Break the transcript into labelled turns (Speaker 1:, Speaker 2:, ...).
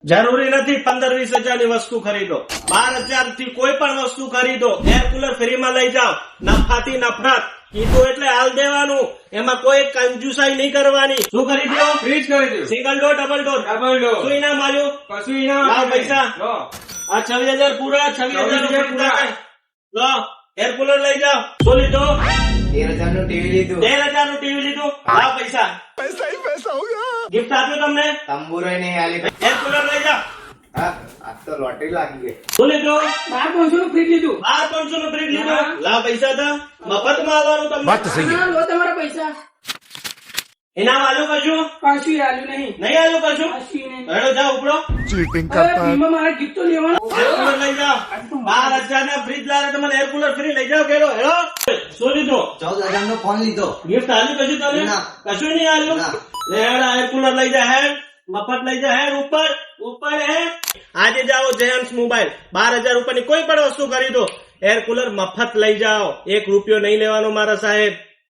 Speaker 1: જરૂરી નથી 15-20 હજારની વસ્તુ ખરીદો, 12,000 થી કોઈ પણ વસ્તુ ખરીદો, એર કુલર ફ્રીમાં લઈ જાઓ, નફાથી નફરત. કીધું એટલે હાલ દેવાનું, એમાં કોઈ કંજુસાઈ નહીં કરવાની. શું ખરીદ્યો?
Speaker 2: ફ્રીજ ખરીદ્યું.
Speaker 1: Single door, double door?
Speaker 2: Double door.
Speaker 1: શું ઇનામ આવ્યું?
Speaker 2: કશું ઇનામ
Speaker 1: લાવ
Speaker 2: નહીં.
Speaker 1: પૈસા.
Speaker 2: લો.
Speaker 1: આ 26,000 પૂરા, 26,000
Speaker 2: પૂરા.
Speaker 1: લો એર કુલર લઈ જાઓ. શું લીધો?
Speaker 3: 13,000 નું ટીવી લીધું.
Speaker 1: 13,000 નું ટીવી લીધું. લાવ પૈસા. ગિફ્ટ આપ્યું તમને?
Speaker 3: તંબુરો નહીં આલી.
Speaker 1: એર કુલર લઈ જાઓ.
Speaker 3: હા, આજ તો લોટરી લાગી ગઈ.
Speaker 1: શું લીધું?
Speaker 2: 12,500 નું ફ્રીજ લીધું.
Speaker 1: 12,500 નું ફ્રીજ લીધું. લાવ પૈસા હતા. મફતમાં આવવાનું તમને.
Speaker 2: હા, લો તમારા પૈસા.
Speaker 1: ઇનામ આલ્યું કશું?
Speaker 2: કશું આલ્યું નહીં.
Speaker 1: નહીં આલ્યું કશું?
Speaker 2: કશું નહીં.
Speaker 1: હેડો જાઓ ઉપડો.
Speaker 4: चीटिंग
Speaker 2: હવે
Speaker 4: करता है।
Speaker 2: ફ્રીમાં મારા gift તો લેવાનું.
Speaker 1: એર કુલર લઈ જાઓ. 12,000 ના ફ્રીજ લાવે તમને એર કુલર ફ્રી લઈ જાઓ. કેડો હેડો. શું લીધું?
Speaker 3: 14,000 નો ફોન લીધો.
Speaker 1: ગિફ્ટ આલ્યું કશું તને?
Speaker 3: ના.
Speaker 1: કશું નહીં આલ્યું?
Speaker 3: ના.
Speaker 1: લે હેડ એર કુલર લઈ જા હેડ. મફત લઈ જા હેડ ઉપર. ઉપર હેડ. આજે જાઓ જયંત મોબાઈલ 12,000 ઉપરની કોઈ પણ વસ્તુ ખરીદો, એર કુલર મફત લઈ જાઓ. 1 રૂપિયો નહીં લેવાનો મારા સાહેબ.